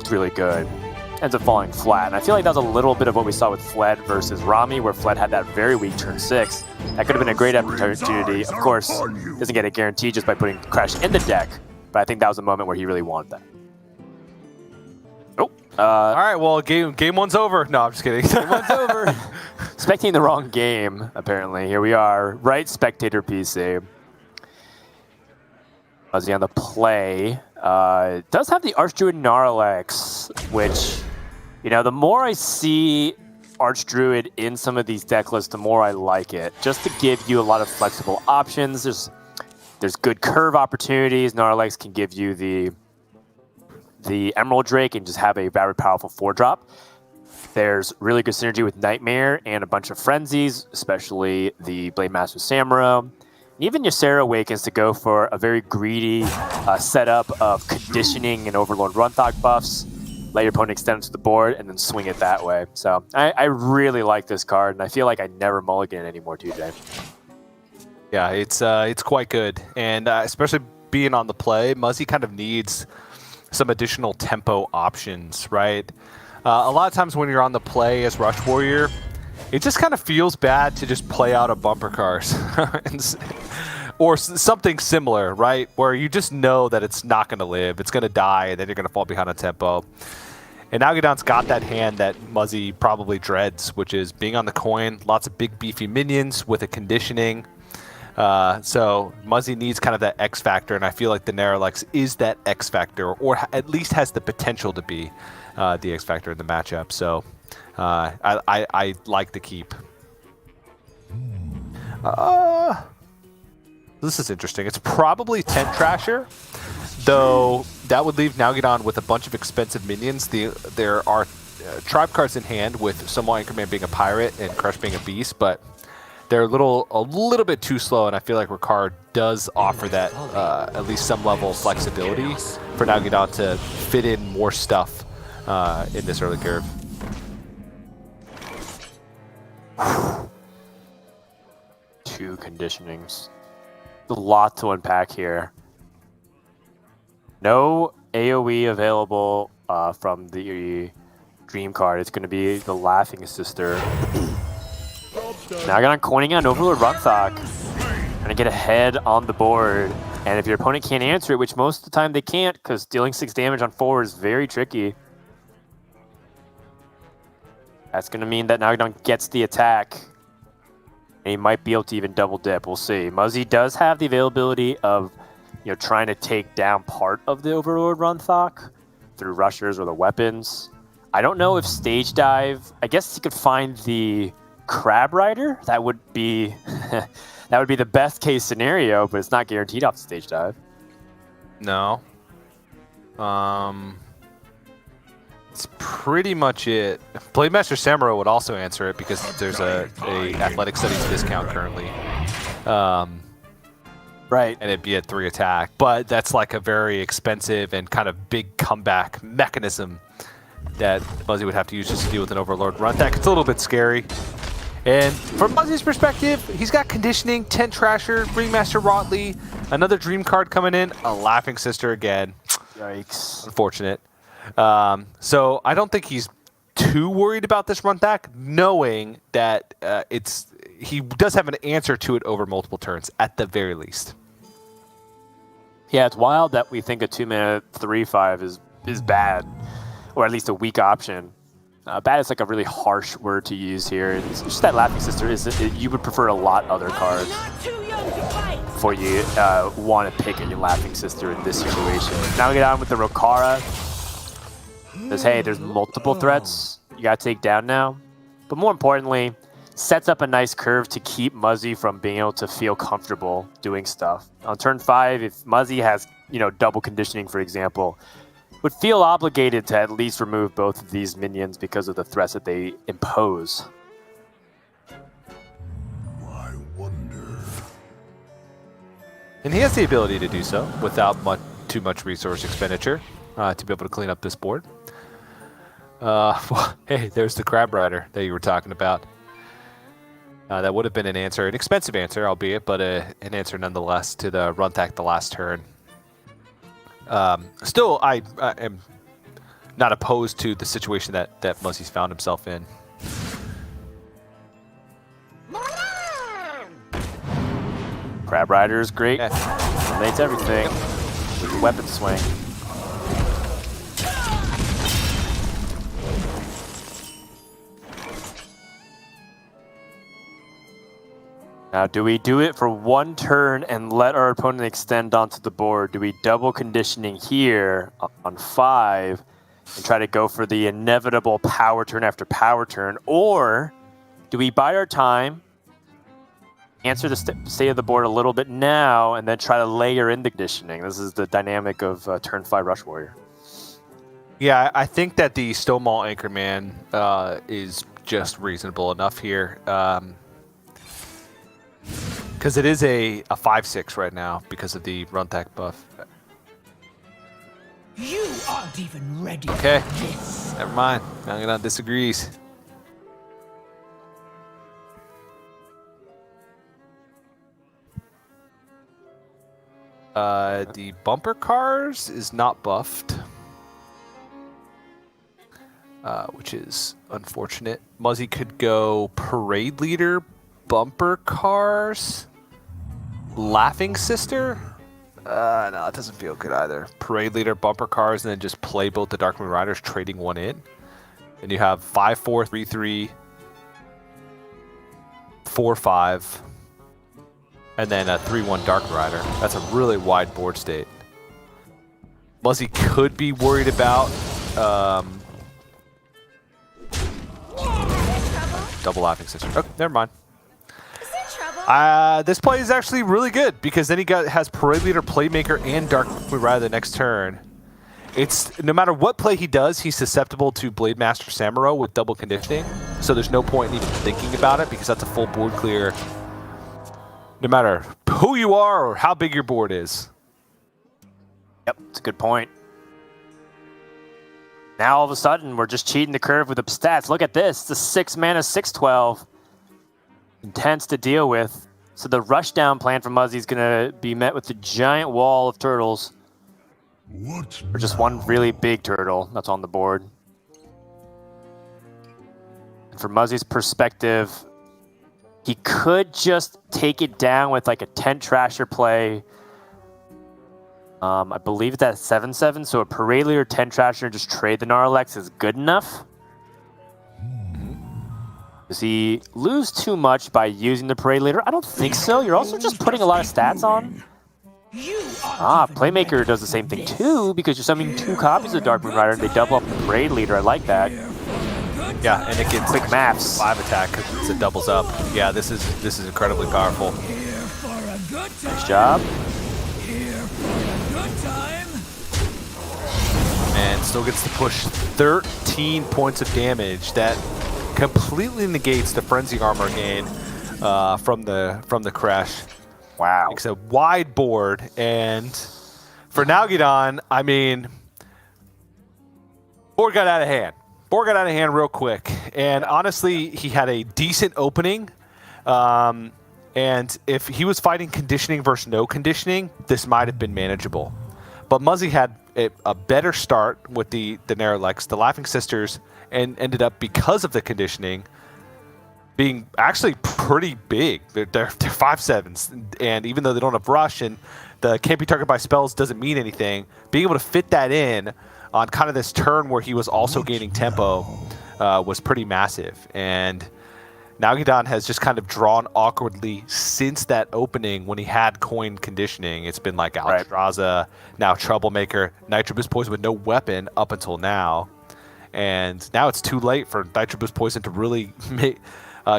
is really good. Ends up falling flat. And I feel like that was a little bit of what we saw with Fled versus Rami, where Fled had that very weak turn 6. That could have been a great opportunity. Of course, doesn't get a guarantee just by putting Crash in the deck, but I think that was a moment where he really wanted that. Oh. All right, well, game 1's over. No, I'm just kidding. Game 1's over. Spectating the wrong game, apparently. Here we are, right spectator PC. Muzzy on the play. Does have the Archdruid Gnarlex, which, you know, the more I see Archdruid in some of these deck lists, the more I like it. Just to give you a lot of flexible options. There's good curve opportunities. Gnarlex can give you the Emerald Drake and just have a very powerful 4-drop. There's really good synergy with Nightmare and a bunch of Frenzies, especially the Blade Master Samuro. And even Ysera Awakens to go for a very greedy setup of conditioning and Overlord Runthok buffs. Let your opponent extend it to the board and then swing it that way. So I really like this card, and I feel like I never mulligan it anymore, TJ. Yeah, it's quite good. And especially being on the play, Muzzy kind of needs some additional tempo options, right? A lot of times when you're on the play as Rush Warrior, it just kind of feels bad to just play out a bumper cars or something similar, right? Where you just know that it's not going to live, it's going to die, and then you're going to fall behind on tempo. And Nalguidan's got that hand that Muzzy probably dreads, which is being on the coin, lots of big beefy minions with a conditioning. So Muzzy needs kind of that X factor, and I feel like the Gnarlex is that X factor, or at least has the potential to be the X factor in the matchup. So I like the keep. This is interesting. It's probably Tent Trasher, though that would leave Nalguidan with a bunch of expensive minions. There are tribe cards in hand with Samoa Anchorman being a pirate and Crush being a beast, but they're a little bit too slow, and I feel like Ricard does offer that at least some level of flexibility for Nalguidan to fit in more stuff in this early curve. Two conditionings. A lot to unpack here. No AoE available from the Dream card. It's going to be the Laughing Sister. Now I got coining on Overlord Runthok. Gonna get ahead on the board. And if your opponent can't answer it, which most of the time they can't, because dealing 6 damage on 4 is very tricky. That's gonna mean that Nalguidan gets the attack. And he might be able to even double dip. We'll see. Muzzy does have the availability of, you know, trying to take down part of the Overlord Runthok through rushers or the weapons. I don't know if Stage Dive. I guess he could find the Crab Rider. That would be the best case scenario, but it's not guaranteed off the Stage Dive. No. It's pretty much it. Blade Master Samuro would also answer it because there's a athletic studies discount currently. Right. And it'd be at 3 attack. But that's like a very expensive and kind of big comeback mechanism that Muzzy would have to use just to deal with an Overlord Runthok. It's a little bit scary. And from Muzzy's perspective, he's got conditioning, Tent Trasher, Ringmaster Rotley, another Dream card coming in, a Laughing Sister again. Yikes. Unfortunate. So I don't think he's too worried about this Runthok, knowing that he does have an answer to it over multiple turns, at the very least. Yeah, it's wild that we think a 2-mana 3/5 is bad, or at least a weak option. Bad is like a really harsh word to use here. It's just that Laughing Sister you would prefer a lot other cards before you want to pick a Laughing Sister in this situation. Now we get on with the Rokara. Says, hey, there's multiple threats you got to take down now. But more importantly, sets up a nice curve to keep Muzzy from being able to feel comfortable doing stuff. On turn 5, if Muzzy has, double conditioning, for example, would feel obligated to at least remove both of these minions because of the threats that they impose. I wonder. And he has the ability to do so without too much resource expenditure to be able to clean up this board. Well, hey, there's the Crab Rider that you were talking about. That would have been an answer, an expensive answer, albeit, but an answer nonetheless to the Runthok the last turn. Still, I am not opposed to the situation that Muzzy's found himself in. Crab Rider is great. Yeah. Eliminates everything with the weapon swing. Now, do we do it for one turn and let our opponent extend onto the board? Do we double conditioning here on 5 and try to go for the inevitable power turn after power turn? Or do we buy our time, answer the state of the board a little bit now, and then try to layer in the conditioning? This is the dynamic of turn 5 Rush Warrior. Yeah, I think that the Stonewall Anchorman is just reasonable enough here. Because it is a 5/6 right now because of the run tech buff. You aren't even ready. Okay, For this. never mind. Nalguidan disagrees. The bumper cars is not buffed, which is unfortunate. Muzzy could go Parade Leader, bumper cars, Laughing Sister. No, it doesn't feel good either. Parade Leader, bumper cars, and then just play both the Darkmoon Riders, trading one in. And you have 5/4, 3/3, 4/5, and then a 3/1 Dark Rider. That's a really wide board state. Muzzy could be worried about double Laughing Sister. Oh, never mind. This play is actually really good because then he has Parade Leader, Playmaker, and Darkmoon Rider the next turn. It's no matter what play he does, he's susceptible to Blademaster Samuro with double conditioning. So there's no point in even thinking about it because that's a full board clear. No matter who you are or how big your board is. Yep, it's a good point. Now all of a sudden we're just cheating the curve with the stats. Look at this, the 6 mana 6/12. Intense to deal with. So the rush down plan for Muzzy is going to be met with a giant wall of turtles. What Or just now? one really big turtle that's on the board. And from Muzzy's perspective, he could just take it down with like a Tent Trasher play. I believe that's 7/7, so a Parade Leader, Tent Trasher, and just trade the Gnarlex is good enough. Does he lose too much by using the Parade Leader? I don't think so. You're also just putting a lot of stats on. Playmaker does the same thing too, because you're summoning 2 copies of Darkmoon Rider and they double up the Parade Leader. I like that. Yeah, and it gets Quick maths. 5 attack because it doubles up. Yeah, this is incredibly powerful. Nice job. And still gets to push 13 points of damage. That completely negates the Frenzy Armor gain from the crash. Wow. It's a wide board, and for Nalguidan, I mean, board got out of hand. Board got out of hand real quick, and honestly, he had a decent opening. And if he was fighting conditioning versus no conditioning, this might have been manageable. But Muzzy had a better start with the Gnarlex, the Laughing Sisters, and ended up, because of the conditioning, being actually pretty big. They're 5/7s, and even though they don't have rush and the can't be targeted by spells doesn't mean anything, being able to fit that in on kind of this turn where he was also gaining tempo was pretty massive. And Nalguidan has just kind of drawn awkwardly since that opening when he had coin conditioning. It's been like Alexstrasza, now Troublemaker, Nitro Boost Poison with no weapon up until now. And now it's too late for Nitro Boost Poison to really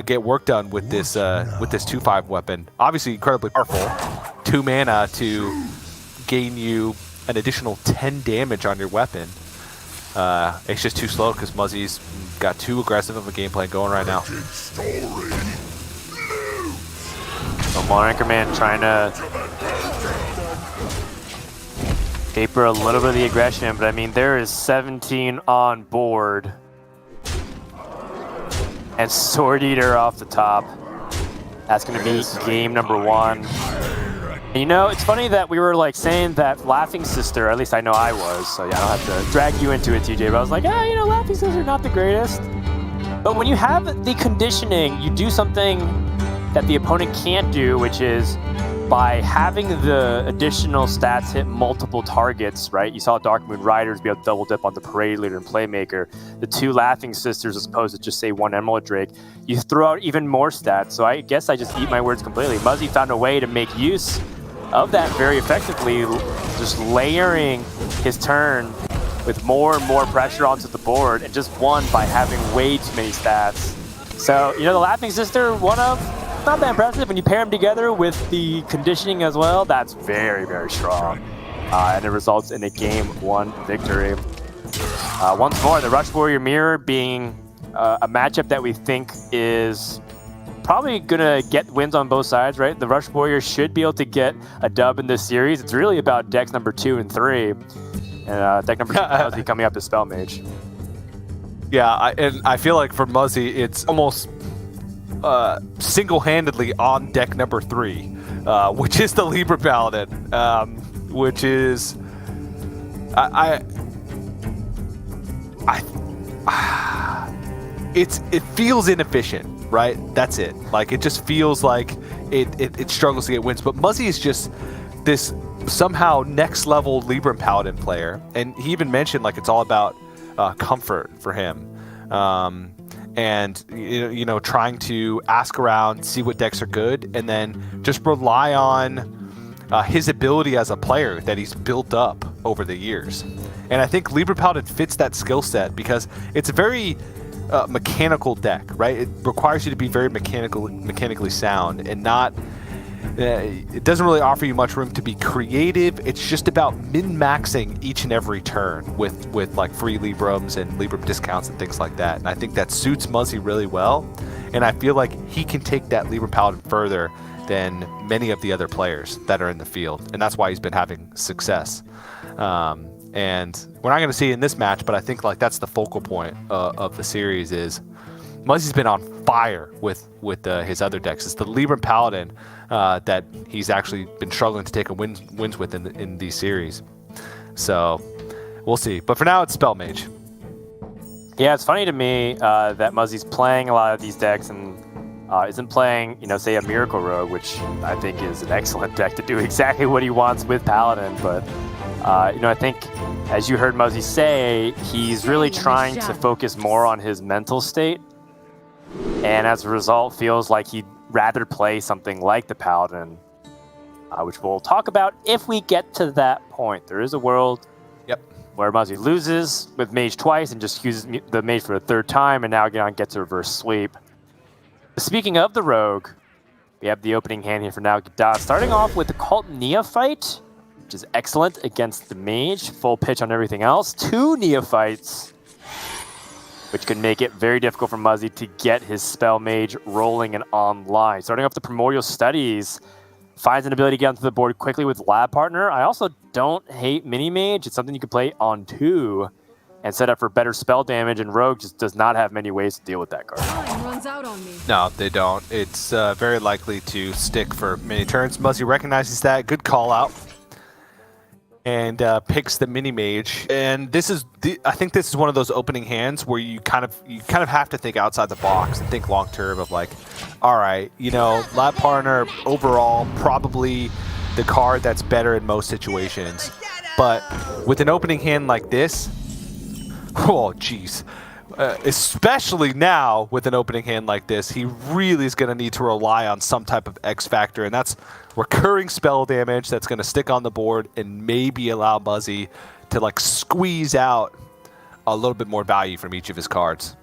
get work done with this 2/5 weapon. Obviously incredibly powerful. 2 mana to gain you an additional 10 damage on your weapon. It's just too slow because Muzzy's got too aggressive of a game plan going right now. So Anchorman trying to taper a little bit of the aggression, but I mean, there is 17 on board. And Sword Eater off the top. That's going to be game number 1. And you know, it's funny that we were like saying that Laughing Sister, or at least I know I was, so yeah, I don't have to drag you into it, TJ, but I was like, you know, Laughing Sister, not the greatest. But when you have the conditioning, you do something that the opponent can't do, which is by having the additional stats hit multiple targets, right? You saw Dark Moon Riders be able to double dip on the Parade Leader and Playmaker. The 2 Laughing Sisters, as opposed to just say 1 Emerald Drake, you throw out even more stats. So I guess I just eat my words completely. Muzzy found a way to make use of that very effectively, just layering his turn with more and more pressure onto the board, and just won by having way too many stats. So, you know, the Laughing Sister, not that impressive. When you pair them together with the conditioning as well, that's very, very strong. And it results in a Game 1 victory. Once more, the Rush Warrior Mirror being a matchup that we think is probably going to get wins on both sides, right? The Rush Warrior should be able to get a dub in this series. It's really about decks number 2 and 3. And deck number 2 Muzzy coming up to Spell Mage. Yeah, and I feel like for Muzzy, it's almost single-handedly on deck number 3, which is the Libra Paladin, which is it feels inefficient, right? That's it. Like, it just feels like it struggles to get wins. But Muzzy is just this somehow next level Libra Paladin player, and he even mentioned like it's all about comfort for him. And you know, trying to ask around, see what decks are good, and then just rely on his ability as a player that he's built up over the years. And I think Libra Paladin fits that skill set because it's a very mechanical deck, right? It requires you to be very mechanically sound, and not. It doesn't really offer you much room to be creative. It's just about min-maxing each and every turn with like free Librams and Libram discounts and things like that. And I think that suits Muzzy really well. And I feel like he can take that Libram Paladin further than many of the other players that are in the field. And that's why he's been having success. And we're not going to see it in this match, but I think like that's the focal point of the series is Muzzy's been on fire with his other decks. It's the Libram Paladin that he's actually been struggling to take a wins with in these series. So we'll see. But for now, it's Spell Mage. Yeah, it's funny to me that Muzzy's playing a lot of these decks and isn't playing, you know, say a Miracle Rogue, which I think is an excellent deck to do exactly what he wants with Paladin. But you know, I think, as you heard Muzzy say, he's really trying to focus more on his mental state. And as a result, feels like he'd rather play something like the Paladin, which we'll talk about if we get to that point. There is a world where Muzzy loses with Mage twice and just uses the Mage for a third time, and Nalguidan gets a reverse sweep. Speaking of the Rogue, we have the opening hand here for Nalguidan, starting off with the Cult Neophyte, which is excellent against the Mage. Full pitch on everything else. 2 Neophytes, which could make it very difficult for Muzzy to get his Spell Mage rolling and online. Starting off the Primordial Studies, finds an ability to get onto the board quickly with Lab Partner. I also don't hate Mini Mage. It's something you can play on 2 and set up for better spell damage, and Rogue just does not have many ways to deal with that card. Time runs out on me. No, they don't. It's very likely to stick for many turns. Muzzy recognizes that. Good call out. And picks the Mini Mage, and this is I think this is one of those opening hands where you kind of have to think outside the box and think long term of like, all right, you know, Lab Partner overall probably the card that's better in most situations, but with an opening hand like this, oh jeez. Especially now with an opening hand like this, he really is going to need to rely on some type of X factor, and that's recurring spell damage that's going to stick on the board and maybe allow Muzzy to like squeeze out a little bit more value from each of his cards.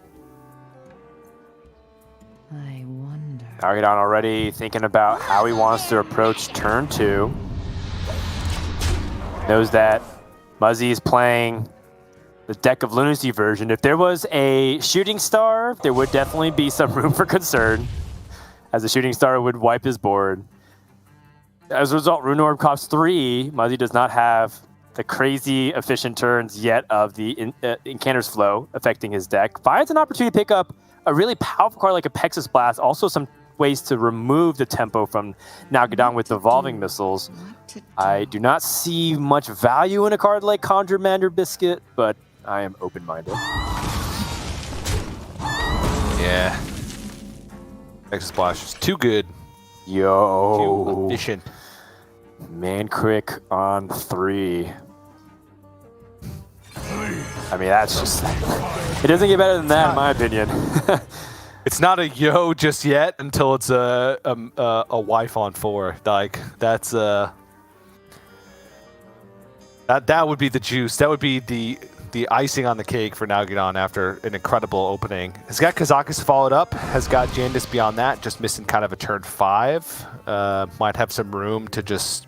I wonder. Nalguidan already thinking about how he wants to approach turn 2. Knows that Muzzy is playing the Deck of Lunacy version. If there was a Shooting Star, there would definitely be some room for concern, as the Shooting Star would wipe his board. As a result, Rune Orb costs 3. Muzzy does not have the crazy efficient turns yet of the Incanter's Flow affecting his deck. Finds an opportunity to pick up a really powerful card like a Pexus Blast, also some ways to remove the tempo from Nalguidan with evolving missiles. I do not see much value in a card like Conjure Mander Biscuit, but I am open-minded. Yeah. Extra Splash is too good. Yo. Too efficient. Mancrick on 3. I mean, that's just... It doesn't get better than that, in my opinion. It's not a yo just yet until it's a wife on 4. Like, that's... That would be the juice. That would be the icing on the cake for Nalguidan after an incredible opening. Has got Kazakus followed up, has got Jandis beyond that, just missing kind of a turn 5. Might have some room to just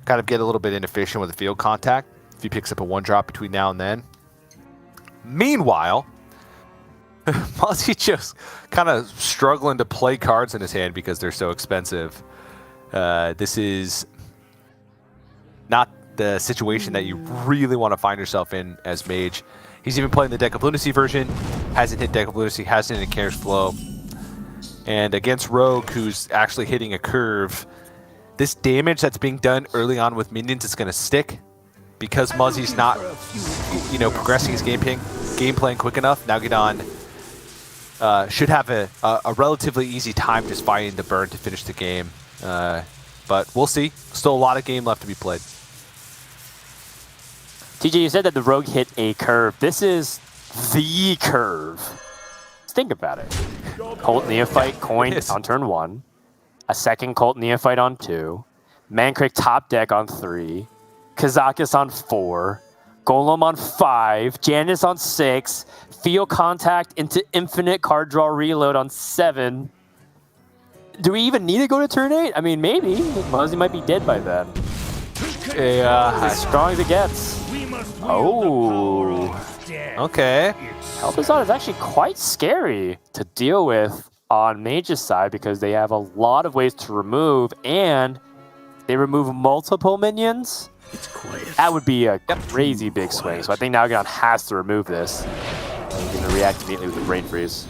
kind of get a little bit inefficient with the field contact if he picks up a 1-drop between now and then. Meanwhile, Muzzy just kind of struggling to play cards in his hand because they're so expensive. This is not the situation that you really want to find yourself in as Mage. He's even playing the Deck of Lunacy version, hasn't hit Deck of Lunacy, hasn't hit Carriage Flow. And against Rogue, who's actually hitting a curve, this damage that's being done early on with minions is going to stick because Muzzy's not, progressing his game plan quick enough. Nalguidan should have a relatively easy time just finding the burn to finish the game. But we'll see. Still a lot of game left to be played. TJ, you said that the Rogue hit a curve. This is the curve. Let's think about it. Cult Neophyte coin on turn 1. A second Cult Neophyte on 2. Mancrick top deck on 3. Kazakus on 4. Golem on 5. Jandis on 6. Field contact into infinite card draw reload on 7. Do we even need to go to turn 8? I mean, maybe. Muzzy might be dead by then. As strong as it gets. Oh. Okay. Helpazon is actually quite scary to deal with on Mage's side because they have a lot of ways to remove, and they remove multiple minions. That would be a crazy big swing. So I think Nalguidan has to remove this. He's going to react immediately with the Brain Freeze.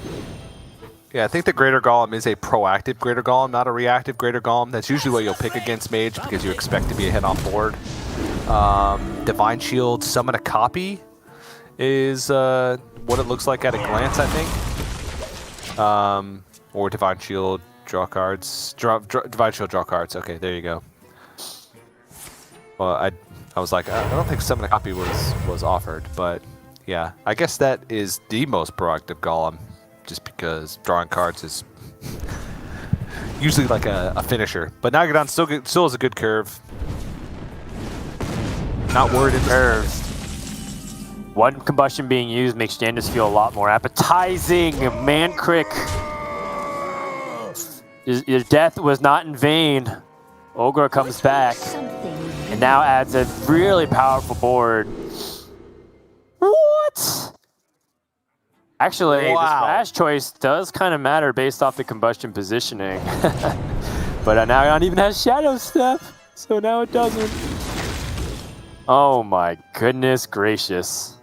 Yeah, I think the Greater Golem is a proactive Greater Golem, not a reactive Greater Golem. That's usually what you'll pick against Mage because you expect to be a hit on board. Divine Shield, Summon a Copy is what it looks like at a glance, I think. Or Divine Shield, draw cards. Divine Shield, draw cards. Okay, there you go. Well, I was like, I don't think Summon a Copy was offered, but yeah, I guess that is the most proactive Golem. Just because drawing cards is usually like a finisher. But Nalguidan still has a good curve. Not worried in the curves. One combustion being used makes Jandis feel a lot more appetizing. Mancrick. Your death was not in vain. Ogre comes back and now adds a really powerful board. What? Actually, the splash choice does kind of matter based off the combustion positioning. But now it even has Shadow Step, so now it doesn't. Oh my goodness gracious.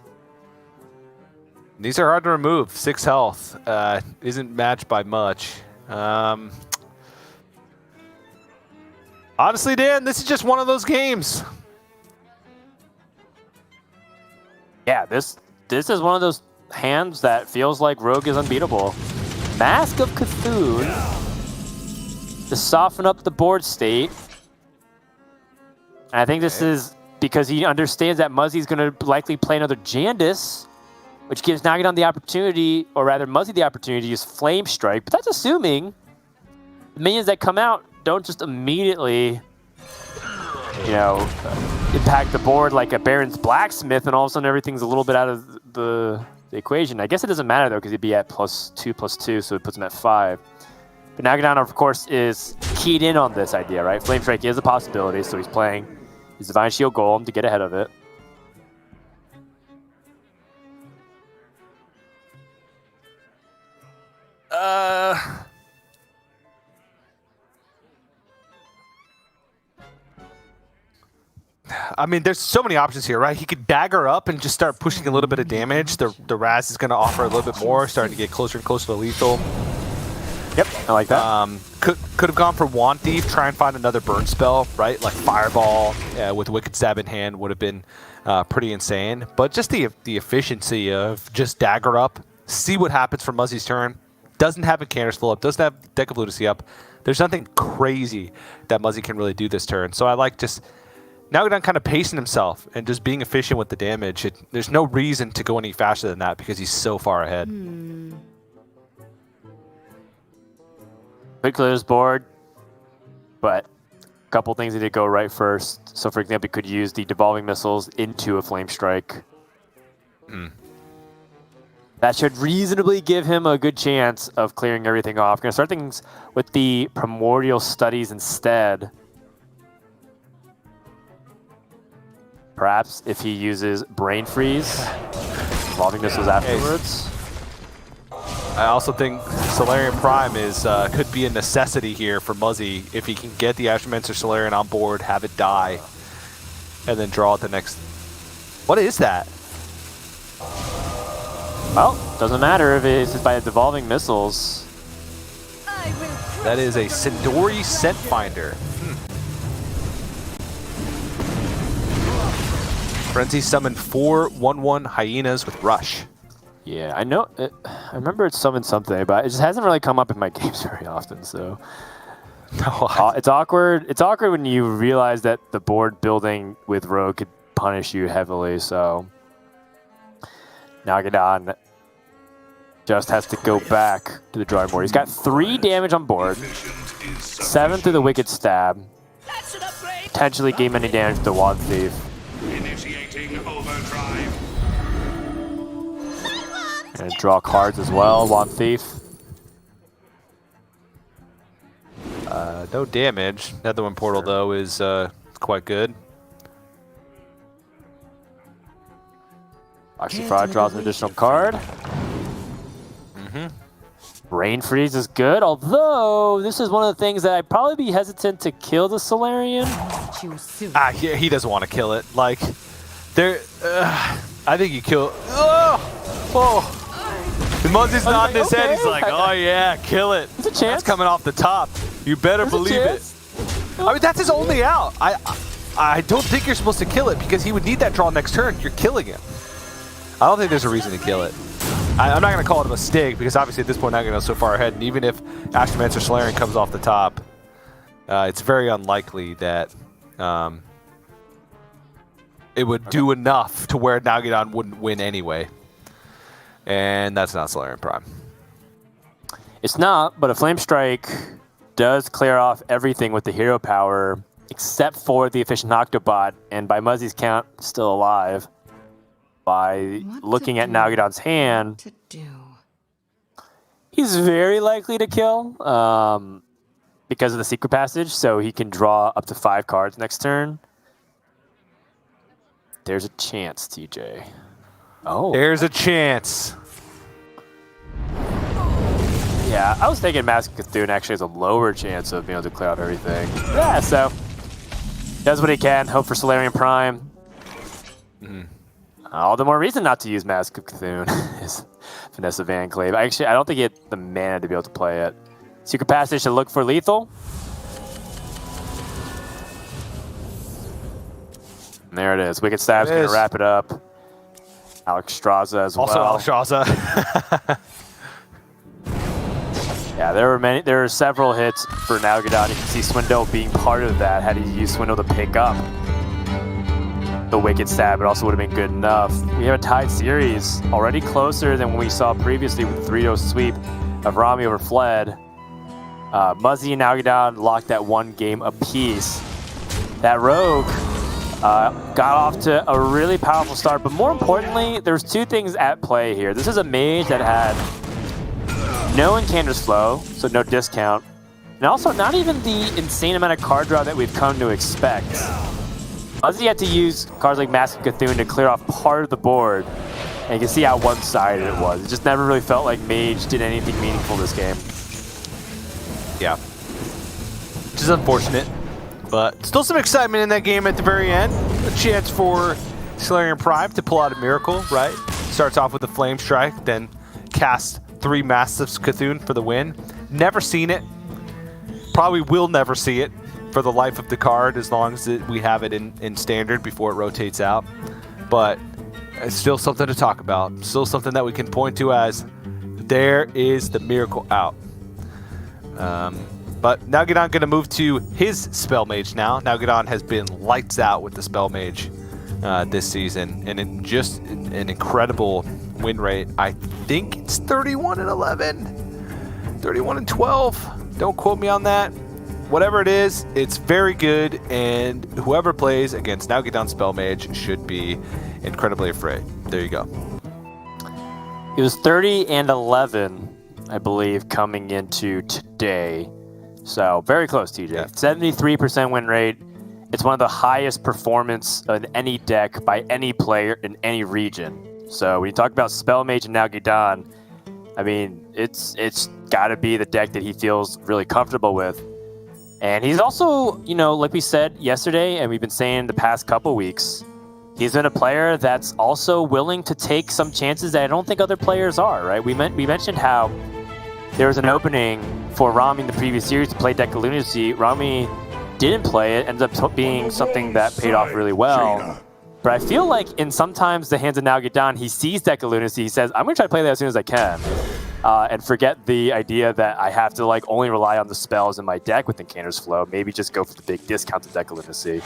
These are hard to remove. 6 health isn't matched by much. Honestly, Dan, this is just one of those games. Yeah, this is one of those hands that feels like Rogue is unbeatable. Mask of Cthulhu to soften up the board state. And I think this is because he understands that Muzzy's going to likely play another Jandis, which gives Nalguidan the opportunity, or rather Muzzy the opportunity to use Flame Strike. But that's assuming the minions that come out don't just immediately, impact the board like a Baron's Blacksmith, and all of a sudden everything's a little bit out of the equation. I guess it doesn't matter though because he'd be at +2/+2, so it puts him at 5. But Nalguidan, of course, is keyed in on this idea, right? Flame Strike is a possibility, so he's playing his Divine Shield Golem to get ahead of it. I mean, there's so many options here, right? He could dagger up and just start pushing a little bit of damage. The Raz is going to offer a little bit more, starting to get closer and closer to lethal. Yep, I like that. Could have gone for Wand Thief, try and find another burn spell, right? Like Fireball with Wicked Stab in hand would have been pretty insane. But just the efficiency of just Dagger up, see what happens for Muzzy's turn. Doesn't have a Canter's Full up, doesn't have Deck of Lunacy up. There's nothing crazy that Muzzy can really do this turn. So I like just Nalguidan kind of pacing himself and just being efficient with the damage. There's no reason to go any faster than that because he's so far ahead. Could clear his board, but a couple things that did go right first. So, for example, he could use the Devolving Missiles into a Flame Strike. That should reasonably give him a good chance of clearing everything off. Going to start things with the Primordial Studies instead. Perhaps if he uses Brain Freeze, Devolving Missiles afterwards. I also think Solarian Prime could be a necessity here for Muzzy if he can get the Astromancer Solarian on board, have it die, and then draw it the next. What is that? Well, doesn't matter if it's by Devolving Missiles. That is a Sindori Scent Finder. Frenzy summoned 4 1/1 hyenas with Rush. Yeah, I know. I remember it summoned something, but it just hasn't really come up in my games very often. So it's awkward. It's awkward when you realize that the board building with Rogue could punish you heavily. So Nalguidan just has to go back to the drawing board. He's got 3 damage on board, 7 through the Wicked Stab, potentially gain any damage to the Wand Thief. Initiating overdrive. And draw cards as well, Wand Thief. No damage. Netherwind Portal, though, is quite good. Oxyfrog draws an additional card. Brain Freeze is good, although this is one of the things that I'd probably be hesitant to kill the Solarian. He doesn't want to kill it. Like, I think you kill. The Muzzy's nodding his head. He's like, oh yeah, kill it. There's a chance. That's coming off the top. You better believe it. I mean, that's his only out. I don't think you're supposed to kill it because he would need that draw next turn. You're killing him. I don't think there's a reason to kill it. I'm not going to call it a mistake because obviously at this point Nalguidan's so far ahead, and even if Astromancer Solarian comes off the top, it's very unlikely that it would do enough to where Nalguidan wouldn't win anyway. And that's not Solarian Prime. It's not, but a Flame Strike does clear off everything with the hero power, except for the efficient Octobot, and by Muzzy's count, still alive. By looking at Nalguidan's hand, he's very likely to kill because of the Secret Passage, so he can draw up to 5 cards next turn. There's a chance, TJ. Oh. There's a chance. Yeah, I was thinking Mask of Cthulhu actually has a lower chance of being able to clear out everything. Yeah, so does what he can. Hope for Solarian Prime. All the more reason not to use Mask of Cthulhu is Vanessa Van Cleve. Actually, I don't think he had the mana to be able to play it. Secret Passage to look for lethal. And there it is. Wicked Stab's going to wrap it up. Alex Straza as well. Also Alex Straza. Yeah, there were several hits for Nalguidan. You can see Swindle being part of that. Had he used Swindle to pick up the Wicked Stab, it also would have been good enough. We have a tied series, already closer than what we saw previously with the 3-0 sweep of Rami over Fled. Muzzy and Nalguidan locked at 1 game apiece. That Rogue got off to a really powerful start, but more importantly, there's 2 things at play here. This is a mage that had no Incander's Flow, so no discount, and also not even the insane amount of card draw that we've come to expect. Muzzy had to use cards like Mask of Cthulhu to clear off part of the board, and you can see how one-sided it was. It just never really felt like Mage did anything meaningful this game. Yeah. Which is unfortunate, but still some excitement in that game at the very end. A chance for Solarian Prime to pull out a miracle, right? Starts off with a Flame Strike, then cast 3 Mastiffs Cthulhu for the win. Never seen it. Probably will never see it for the life of the card as long as we have it in standard before it rotates out. But it's still something to talk about. Still something that we can point to as there is the miracle out. But Nalguidan going to move to his Spell Mage now. Nalguidan has been lights out with the Spell Mage this season, and just an incredible win rate. I think it's 31-11, 31-12. Don't quote me on that. Whatever it is, it's very good, and whoever plays against Nalguidan Spell Mage should be incredibly afraid. There you go. It was 30-11, I believe, coming into today. So very close, TJ. Yeah. 73% win rate. It's one of the highest performance of any deck by any player in any region. So when you talk about Spell Mage and Nalguidan, I mean, it's got to be the deck that he feels really comfortable with. And he's also, you know, like we said yesterday, and we've been saying the past couple weeks, he's been a player that's also willing to take some chances that I don't think other players are, right? We mentioned how there was an opening for Rami in the previous series to play Deck of Lunacy. Rami didn't play it, ended up being something that paid off really well. But I feel like in sometimes the hands of Nalguidan, he sees Deck of Lunacy, he says, I'm going to try to play that as soon as I can. And forget the idea that I have to like only rely on the spells in my deck with Incanter's Flow. Maybe just go for the big discounted Deck of Lunacy.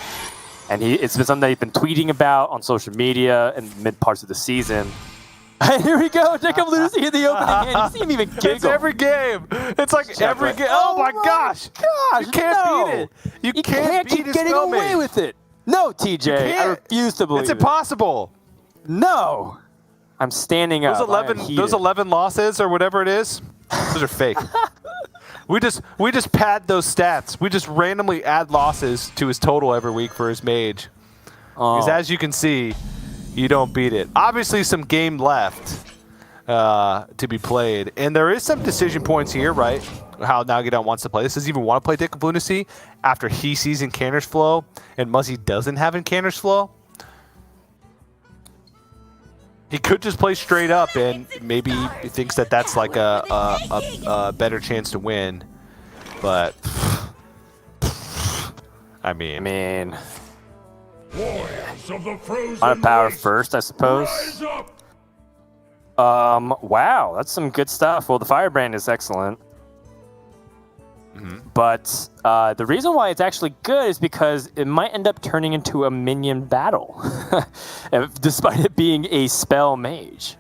And it's been something that he's been tweeting about on social media in mid parts of the season. Here we go, Deck of Lunacy in the opening hand. You see him even giggle. It's every game. It's like every game. Oh my gosh. You can't beat it. You can't keep beat getting Spell away Mage. with it. No, TJ, I refuse to believe It's it. impossible. No. I'm standing up. Those 11 losses or whatever it is, those are fake. We just pad those stats. We just randomly add losses to his total every week for his mage. Because as you can see, you don't beat it. Obviously, some game left to be played. And there is some decision points here, right? How Nalguidan wants to play this. Does he even want to play Deck of Lunacy after he sees Incanter's Flow and Muzzy doesn't have Incanter's Flow? He could just play straight up and maybe he thinks that that's like a better chance to win. But, I mean Warriors of the frozen on a power waste, first, I suppose. rise up. Wow, that's some good stuff. Well, the Firebrand is excellent. But the reason why it's actually good is because it might end up turning into a minion battle, despite it being a spell mage.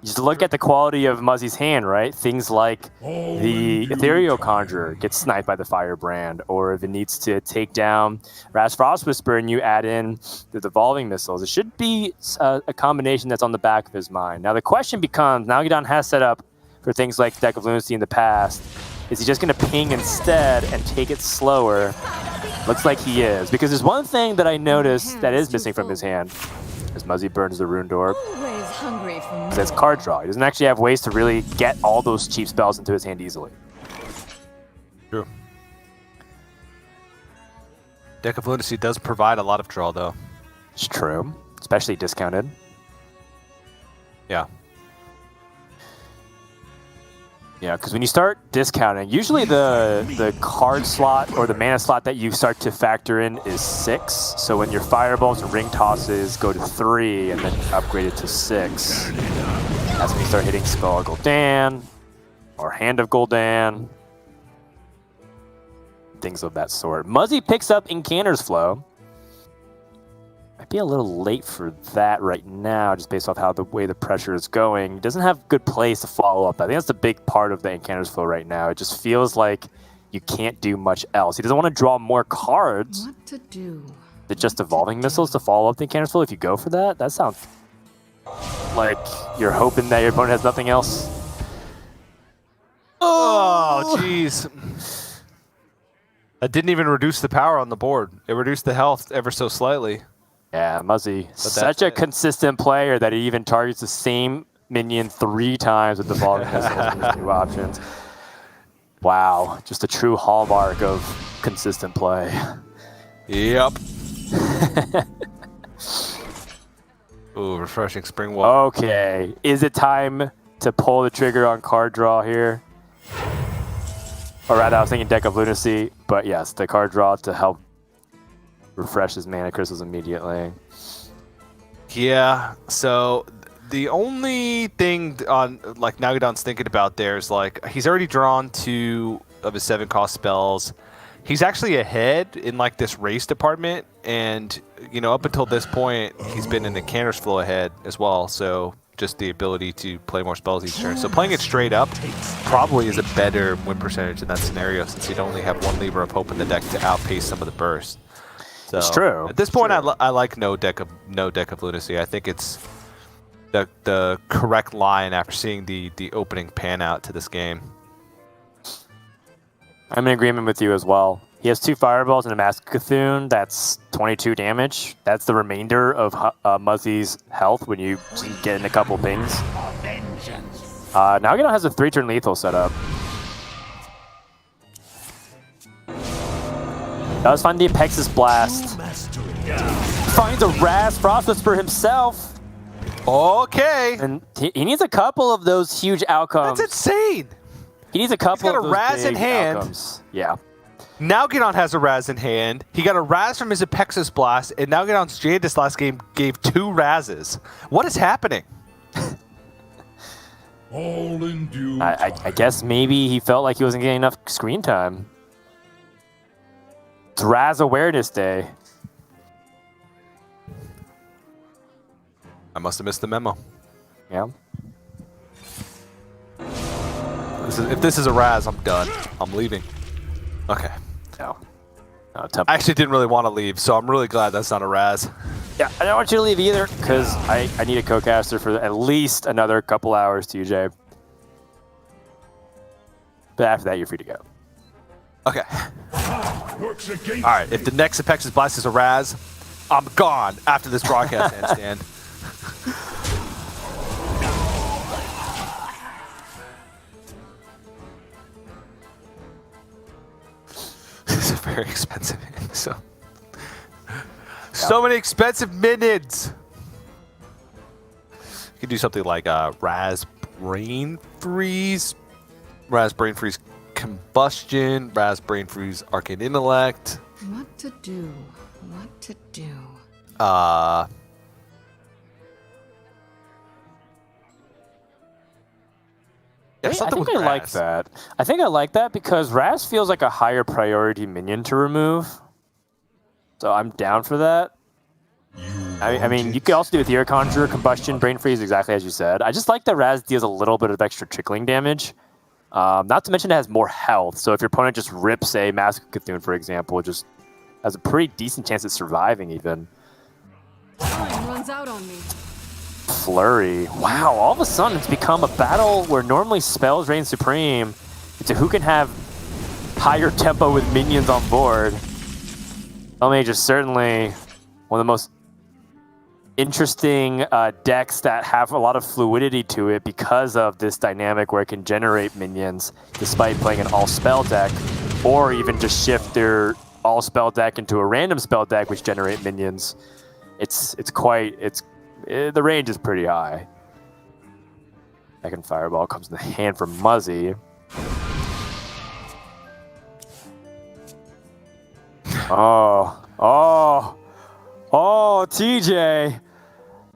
Just look at the quality of Muzzy's hand, right? Things like the Ethereal Conjurer gets sniped by the Firebrand, or if it needs to take down Raz Frost Whisper and you add in the Devolving Missiles, it should be a combination that's on the back of his mind. Now the question becomes, Nalguidan has set up for things like Deck of Lunacy in the past. Is he just going to ping instead and take it slower? Looks like he is, because there's one thing that I noticed that is missing from his hand. As Muzzy burns the Rune Door. Always hungry for more. That's card draw. He doesn't actually have ways to really get all those cheap spells into his hand easily. True. Deck of Lunacy does provide a lot of draw, though. It's true, especially discounted. Yeah. Yeah, because when you start discounting, usually the card slot or the mana slot that you start to factor in is 6. So when your fireballs and ring tosses go to 3 and then upgrade it to 6, that's when you start hitting Spell of Gul'dan or Hand of Gul'dan, things of that sort. Muzzy picks up Incanter's Flow. Might be a little late for that right now, just based off how the way the pressure is going. He doesn't have good plays to follow up. I think that's the big part of the Incanter's Flow right now. It just feels like you can't do much else. He doesn't want to draw more cards. What to do? Than just Evolving Missiles to follow up the Incanter's Flow. If you go for that, that sounds like you're hoping that your opponent has nothing else. Oh, jeez. That didn't even reduce the power on the board. It reduced the health ever so slightly. Yeah, Muzzy, such a consistent player that he even targets the same minion 3 times with Devolving Missiles and his new options. Wow, just a true hallmark of consistent play. Yep. Ooh, refreshing spring water. Okay, is it time to pull the trigger on card draw here. Or rather, I was thinking Deck of Lunacy, but yes, the card draw to help refresh his mana crystals immediately. Yeah, so the only thing on like Nalguidan's thinking about there is like he's already drawn 2 of his 7-cost spells. He's actually ahead in like this race department, and you know up until this point he's been in the canner's flow ahead as well. So just the ability to play more spells each turn. So playing it straight up probably is a better win percentage in that scenario, since you'd only have 1 Lever of Hope in the deck to outpace some of the burst. So It's true. At this point, I like no deck of Lunacy. I think it's the correct line after seeing the opening pan out to this game. I'm in agreement with you as well. He has 2 fireballs and a Mask Cthulhu. That's 22 damage. That's the remainder of Muzzy's health when you get in a couple pings. Nalguidan has a 3-turn lethal setup. Does find the Apexis Blast. Finds a Raz Frost Whisper himself. Okay. And he needs a couple of those huge outcomes. That's insane. He needs a couple got of a those Raz in big hand. outcomes. Yeah. Nalguidan has a Raz in hand. He got a Raz from his Apexis Blast, and Nalguidan's Jadis last game gave 2 Razes. What is happening? All in due I guess maybe he felt like he wasn't getting enough screen time. It's Raz Awareness Day. I must have missed the memo. Yeah. If this is a Raz, I'm done. I'm leaving. Okay. No. I actually didn't really want to leave, so I'm really glad that's not a Raz. Yeah, I don't want you to leave either, because I need a co-caster for at least another couple hours, TJ. But after that, you're free to go. Okay. works against All right. If the next Apexis Blast is a Raz, I'm gone after this broadcast handstand. This is very expensive. So many expensive minions. You could do something like Raz Brain Freeze, Raz Brain Freeze Combustion, Raz Brain Freeze Arcane Intellect. What to do? What to do? I think I like that. I think I like that because Raz feels like a higher priority minion to remove. So I'm down for that. I mean, you could also do Ethereal Conjurer, Combustion, Brain Freeze, exactly as you said. I just like that Raz deals a little bit of extra trickling damage. Not to mention it has more health. So if your opponent just rips a Mask of Cthulhu, for example, it just has a pretty decent chance at surviving even. Time runs out on me. Flurry. Wow, all of a sudden it's become a battle where normally spells reign supreme. It's a who can have higher tempo with minions on board. Mage is certainly one of the most interesting decks that have a lot of fluidity to it because of this dynamic where it can generate minions despite playing an all-spell deck, or even just shift their all-spell deck into a random spell deck which generate minions. The range is pretty high. Second Fireball comes in the hand from Muzzy. Oh, TJ.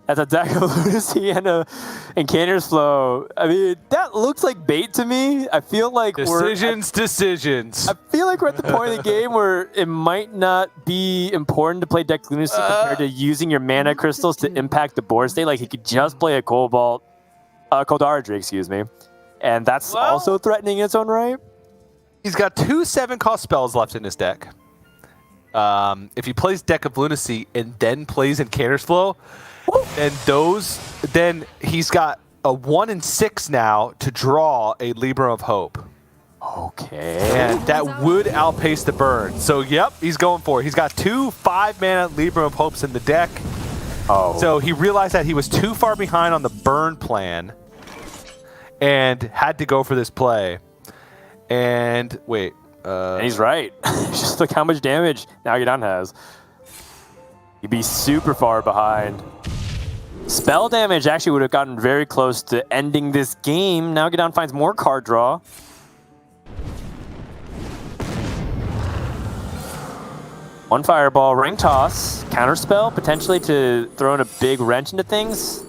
That's a deck of Lunacy and Canner's Flow. I mean, that looks like bait to me. I feel like decisions. I feel like we're at the point of the game where it might not be important to play deck Lunacy compared to using your mana crystals to impact the board state. Like, he could just play a Koldara Drake, excuse me. And that's also threatening in its own right. He's got 2 7-cost spells left in his deck. If he plays Deck of Lunacy and then plays in Canner's Flow, then he's got a 1 in 6 now to draw a Libra of Hope. Okay. And that would outpace the burn. So, yep, he's going for it. He's got 2 5-mana Libra of Hopes in the deck. Oh. So he realized that he was too far behind on the burn plan and had to go for this play. And, wait. And he's right. Just look how much damage Nalguidan has. He'd be super far behind. Spell damage actually would have gotten very close to ending this game. Nalguidan finds more card draw. One fireball, ring toss, counterspell, potentially to throw in a big wrench into things.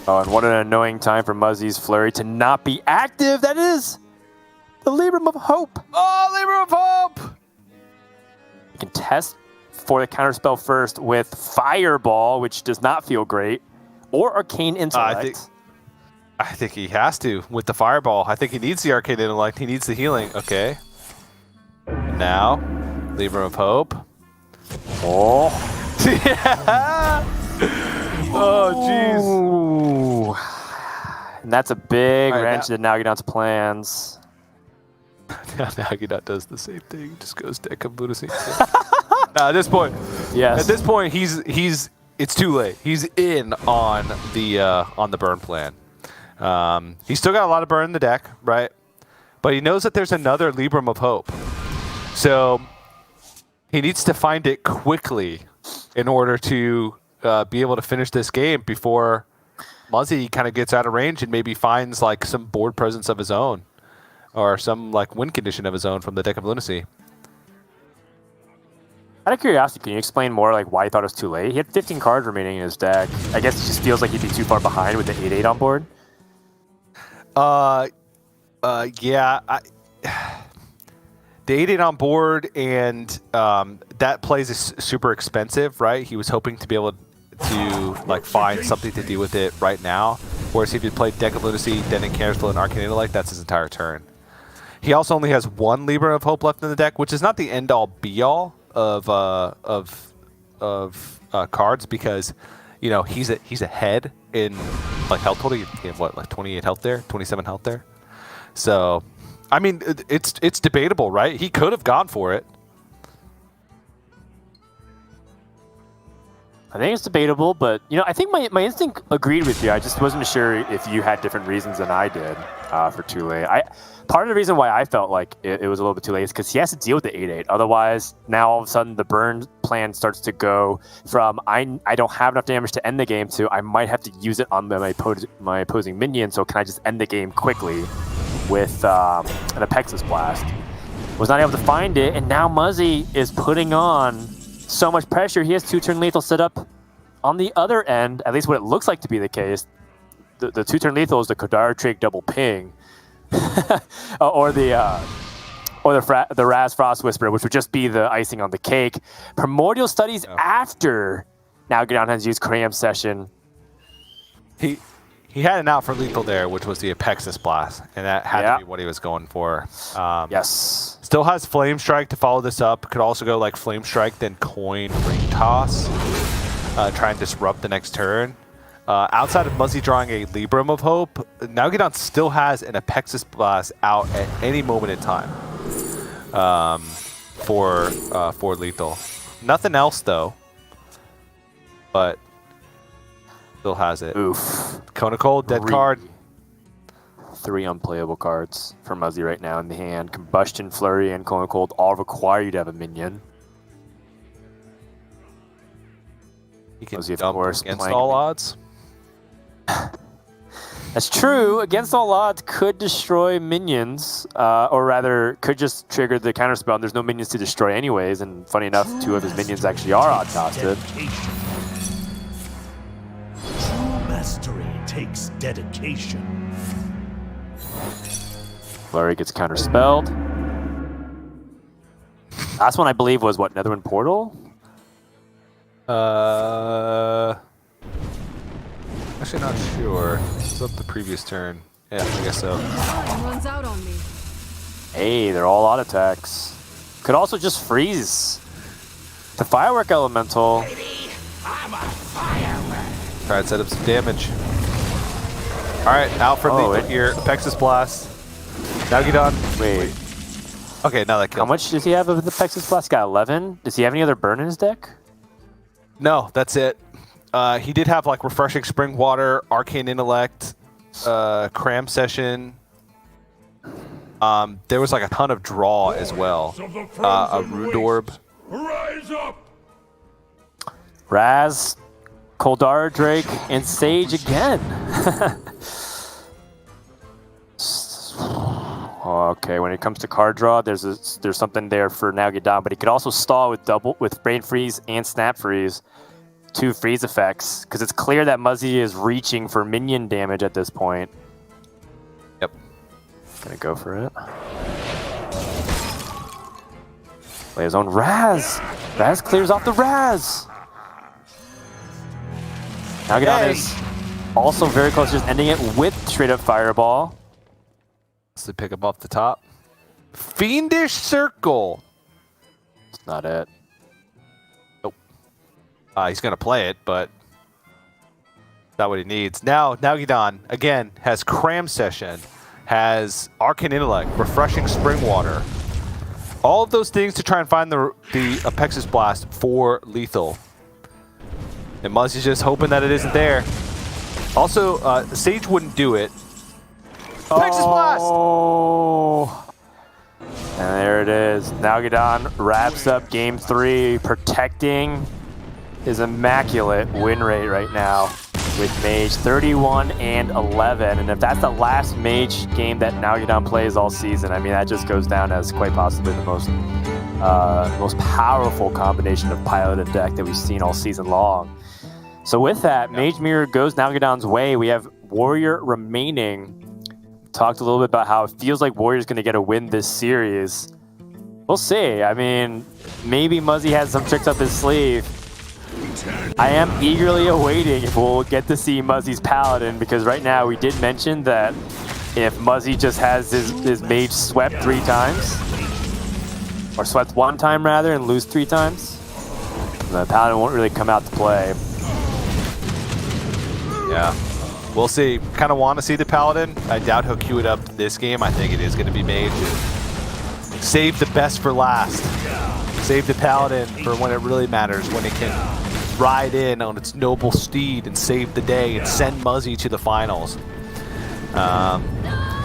Oh, and what an annoying time for Muzzy's Flurry to not be active. That is the Libram of Hope. Oh, Libram of Hope! You can test for the counterspell first with Fireball, which does not feel great, or Arcane Intellect. I think he has to with the Fireball. I think he needs the Arcane Intellect. He needs the healing. Okay. Now, Libram of Hope. Oh. Yeah! Oh, jeez. And that's a big All right, wrench to Nalguidan's plans. Now Nalguidan does the same thing. He just goes deck of Lunacy. At this point, Yes. At this point, it's too late. He's in on the burn plan. He's still got a lot of burn in the deck, right? But he knows that there's another Libram of Hope. So he needs to find it quickly in order to be able to finish this game before Muzzy kind of gets out of range and maybe finds like some board presence of his own or some like win condition of his own from the deck of Lunacy. Out of curiosity, can you explain more like why he thought it was too late? He had 15 cards remaining in his deck. I guess it just feels like he'd be too far behind with the 8/8 on board. Yeah. The 8/8 on board, and that plays is super expensive, right? He was hoping to be able to like find something to do with it right now. Whereas if he played Deck of Lunacy, Denning Canterspell, and Arcane Intellect, that's his entire turn. He also only has one Libram of Hope left in the deck, which is not the end-all, be-all of cards, because you know he's ahead in like health total. He have what, like 28 health there, 27 health there. So, I mean, it's debatable, right? He could have gone for it. I think it's debatable, but you know, I think my instinct agreed with you. I just wasn't sure if you had different reasons than I did for too late. Part of the reason why I felt like it was a little bit too late is because he has to deal with the 8/8. Otherwise, now all of a sudden the burn plan starts to go from I don't have enough damage to end the game to I might have to use it on my opposing minion. So can I just end the game quickly with an Apexis Blast? Was not able to find it, and now Muzzy is putting on so much pressure. He has 2-turn lethal set up on the other end, at least what it looks like to be the case. The 2-turn lethal is the Kodar Trig double ping, or the Raz Frost Whisper, which would just be the icing on the cake. Primordial Studies after Nalguidan has used Cram Session. He had an out for lethal there, which was the Apexis Blast, and that had to be what he was going for. Yes. Still has Flame Strike to follow this up. Could also go like Flame Strike, then Coin, Ring Toss. Try and disrupt the next turn. Outside of Muzzy drawing a Libram of Hope, Nalguidan still has an Apexis Blast out at any moment in time for lethal. Nothing else though, but still has it. Oof. Kona Cold, dead card. 3 unplayable cards for Muzzy right now in the hand. Combustion, Flurry, and Kona Cold all require you to have a minion. He can Muzzy, of dump course, against playing all odds. That's true. Against all odds, could destroy minions, or rather, could just trigger the counterspell. And there's no minions to destroy anyways. And funny enough, 2 of his minions actually are odd-costed. True mastery takes dedication. Flurry gets counterspelled. Last one, I believe, was what, Netherwind Portal? Actually not sure. It's up the previous turn. Yeah, I guess so. Time runs out on me. Hey, they're all odd attacks. Could also just freeze the Firework Elemental. Try to set up some damage. Alright, out for lethal here. Apexis Blast. Nalguidan. Wait. Okay, now that kills. How much does he have of the Apexis Blast? Got 11? Does he have any other burn in his deck? No, that's it. He did have like Refreshing Spring Water, Arcane Intellect, Cram Session. There was like a ton of draw as well. A Ruined Orb. Rise up! Raz, Koldara Drake, and Sage again. Okay, when it comes to card draw, there's something there for Nalguidan, but he could also stall with Brain Freeze and Snap Freeze, 2 freeze effects, because it's clear that Muzzy is reaching for minion damage at this point. Yep. Gonna go for it. Play his own Raz. Raz clears off the Raz. Nalguidan is also very close to just ending it with straight up Fireball. To pick up off the top. Fiendish Circle. That's not it. Nope. He's going to play it, but not what he needs. Now, Nalguidan, again, has Cram Session, has Arcane Intellect, Refreshing Spring Water. All of those things to try and find the Apexis Blast for lethal. And Muzzy's just hoping that it isn't there. Also, Sage wouldn't do it. Apexis Blast! Oh! And there it is. Nalguidan wraps up game 3, protecting his immaculate win rate right now with Mage 31 and 11. And if that's the last Mage game that Nalguidan plays all season, I mean, that just goes down as quite possibly the most powerful combination of pilot and deck that we've seen all season long. So with that, Mage Mirror goes Nalguidan's way. We have Warrior remaining. Talked a little bit about how it feels like Warrior's going to get a win this series. We'll see. I mean, maybe Muzzy has some tricks up his sleeve. I am eagerly awaiting if we'll get to see Muzzy's Paladin, because right now we did mention that if Muzzy just has his Mage swept 3 times, or swept 1 time rather and lose 3 times, the Paladin won't really come out to play. Yeah. We'll see. Kind of want to see the Paladin. I doubt he'll queue it up this game. I think it is going to be Mage. Save the best for last. Save the Paladin for when it really matters, when it can ride in on its noble steed and save the day and send Muzzy to the finals. But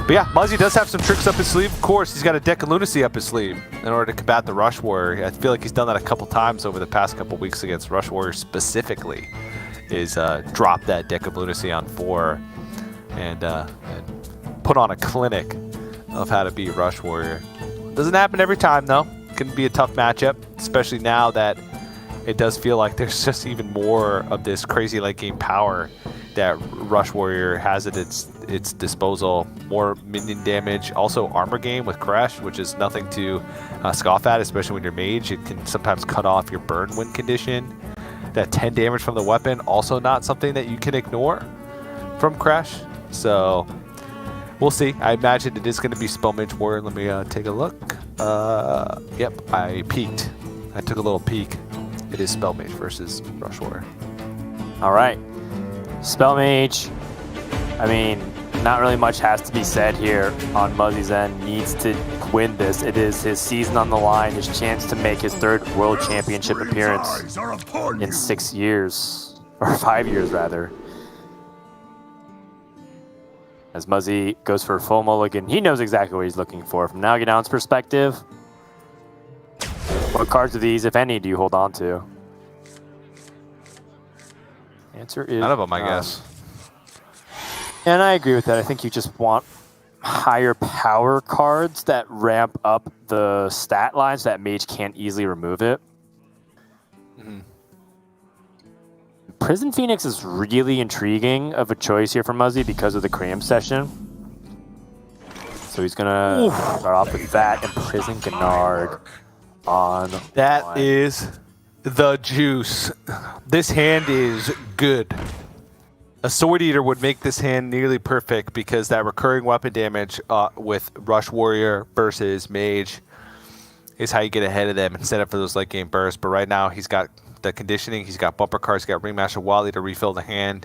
yeah, Muzzy does have some tricks up his sleeve. Of course, he's got a Deck of Lunacy up his sleeve in order to combat the Rush Warrior. I feel like he's done that a couple times over the past couple weeks against Rush Warrior specifically. Is drop that Deck of Lunacy on 4 and put on a clinic of how to beat Rush Warrior. Doesn't happen every time though. Can be a tough matchup, especially now that it does feel like there's just even more of this crazy late game power that Rush Warrior has at its disposal. More minion damage, also armor gain with Crash, which is nothing to scoff at, especially when you're Mage. It can sometimes cut off your burn win condition. That 10 damage from the weapon, also not something that you can ignore from Crash. So we'll see. I imagine it is going to be Spell Mage Warrior. Let me take a look. Yep, I peeked. I took a little peek. It is Spell Mage versus Rush Warrior. All right. Spell Mage, I mean, not really much has to be said here on Muzzy's end. Needs to win this. It is his season on the line, his chance to make his 3rd World Championship appearance in 6 years, or 5 years rather. As Muzzy goes for a full mulligan, he knows exactly what he's looking for. From Nalguidan's perspective, what cards of these, if any, do you hold on to? Answer is none of them, I guess. And I agree with that. I think you just want higher power cards that ramp up the stat lines so that Mage can't easily remove it. Mm-hmm. Prison Phoenix is really intriguing of a choice here for Muzzy because of the Cram Session. So he's gonna start off with that and Prison Gennard on That one. is the juice. This hand is good. A Sword Eater would make this hand nearly perfect because that recurring weapon damage with Rush Warrior versus Mage is how you get ahead of them and set up for those late game bursts. But right now he's got the conditioning, he's got bumper cards, he's got Ringmaster Wily to refill the hand,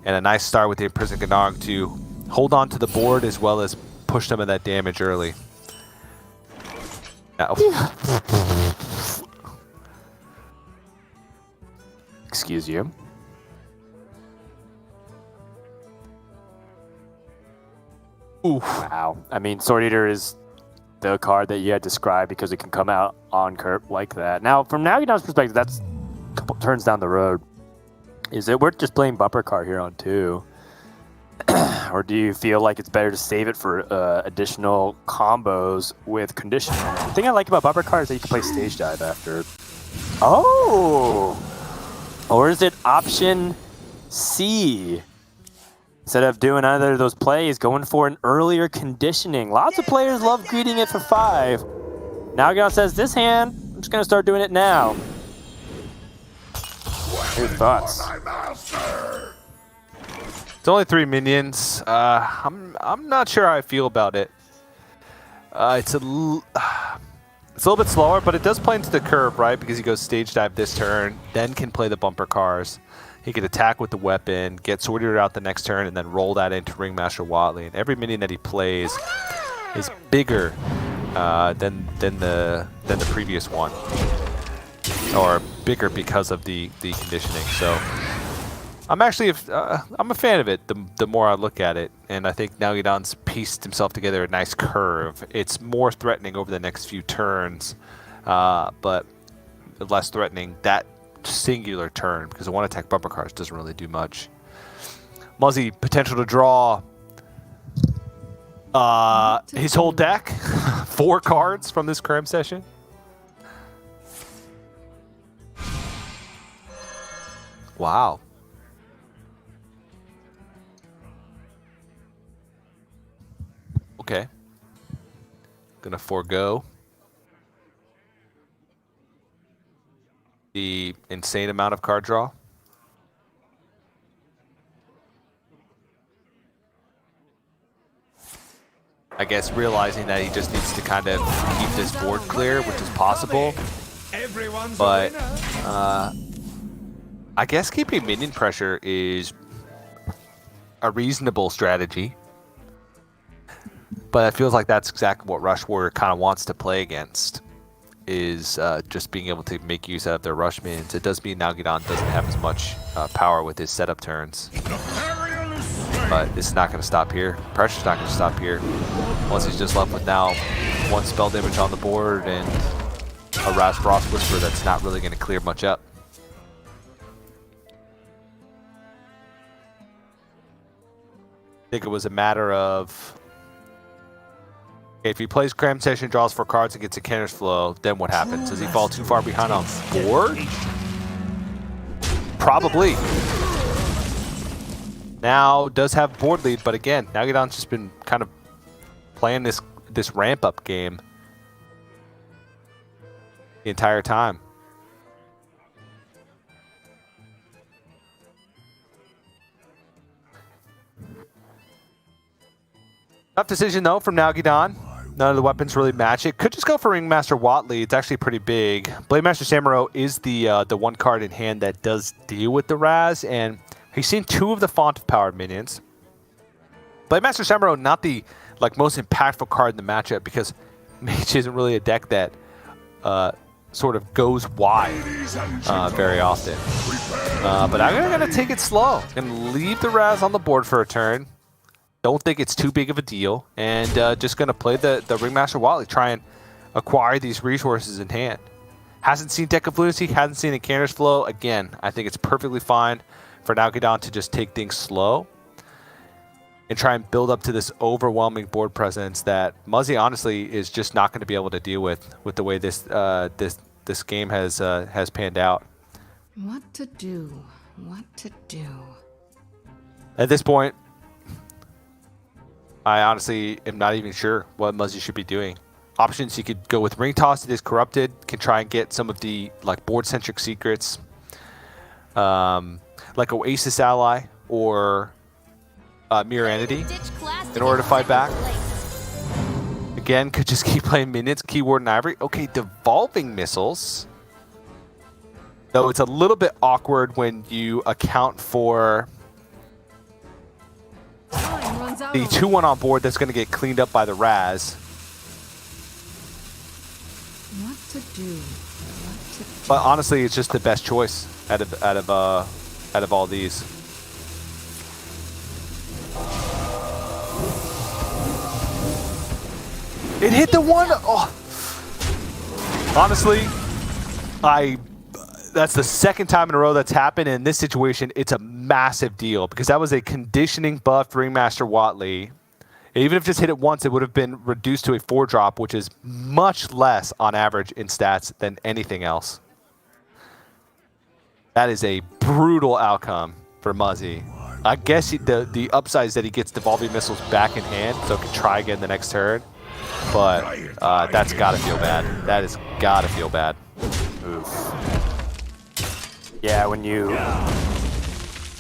and a nice start with the Imprisoned Gnog to hold on to the board as well as push some of that damage early. Now, Excuse you. oof. Wow. I mean, Sword Eater is the card that you had described because it can come out on curve like that. Now, from Nalguidan's perspective, that's couple turns down the road. Is it worth just playing bumper card here on 2? Or do you feel like it's better to save it for additional combos with conditioning? The thing I like about bumper card is that you can play stage dive after. Oh! Or is it option C? Instead of doing either of those plays, going for an earlier conditioning. Lots of players love greeting it for 5. Nalguidan says, this hand, I'm just going to start doing it now. Your thoughts? It's only 3 minions. I'm not sure how I feel about it. It's a little bit slower, but it does play into the curve, right? Because he goes stage dive this turn, then can play the bumper cars. He could attack with the weapon, get sorted out the next turn, and then roll that into Ringmaster Watley. And every minion that he plays is bigger than the previous one, or bigger because of the conditioning. So I'm actually I'm a fan of it. The more I look at it, and I think Nalguidan's pieced himself together a nice curve. It's more threatening over the next few turns, but less threatening that singular turn, because the one attack bumper cards doesn't really do much. Muzzy, potential to draw his whole deck. 4 cards from this cram session. Wow. Okay. Gonna forego the insane amount of card draw. I guess realizing that he just needs to kind of keep this board clear, which is possible. But I guess keeping minion pressure is a reasonable strategy. But it feels like that's exactly what Rush Warrior kind of wants to play against, is just being able to make use out of their rush minions. It does mean Nalguidan doesn't have as much power with his setup turns. But it's not going to stop here. Pressure's not going to stop here. Once he's just left with now 1 spell damage on the board and a Raz Frost Whisper that's not really going to clear much up. I think it was a matter of, if he plays Cram Session, draws 4 cards, and gets a Canner's Flow, then what happens? Does he fall too far behind on board? Probably. Now does have board lead, but again, Nalguidan's just been kind of playing this ramp up game the entire time. Tough decision though from Nalguidan. None of the weapons really match it. Could just go for Ringmaster Watley. It's actually pretty big. Blademaster Samuro is the 1 card in hand that does deal with the Raz, and he's seen 2 of the Font of Power minions. Blademaster Samuro, not the most impactful card in the matchup, because Mage isn't really a deck that sort of goes wide very often. But I'm going to take it slow and leave the Raz on the board for a turn. Don't think it's too big of a deal, and just going to play the Ringmaster Watley, try and acquire these resources in hand. Hasn't seen Deck of Fluency, hasn't seen a Canner's Flow. Again, I think it's perfectly fine for Nalguidan to just take things slow and try and build up to this overwhelming board presence that Muzzy honestly is just not going to be able to deal with the way this game has panned out. What to do? What to do? At this point, I honestly am not even sure what Muzzy should be doing. Options, you could go with Ring Toss. It is corrupted. Can try and get some of the board-centric secrets, like Oasis Ally or Mirror Entity, in order to fight back. Again, could just keep playing minions. Keyword and Ivory. Okay, Devolving Missiles. Though it's a little bit awkward when you account for the 2-1 on board that's going to get cleaned up by the Raz. What to do? What to do? But honestly, it's just the best choice out of all these. It hit the 1. Oh. Honestly, That's the second time in a row that's happened. In this situation, it's a massive deal because that was a conditioning buffed Ringmaster Watley. Even if just hit it once, it would have been reduced to a 4-drop, which is much less on average in stats than anything else. That is a brutal outcome for Muzzy. I guess the upside is that he gets Devolving Missiles back in hand, so he can try again the next turn. But that's got to feel bad. That has got to feel bad. Oof. Yeah, when you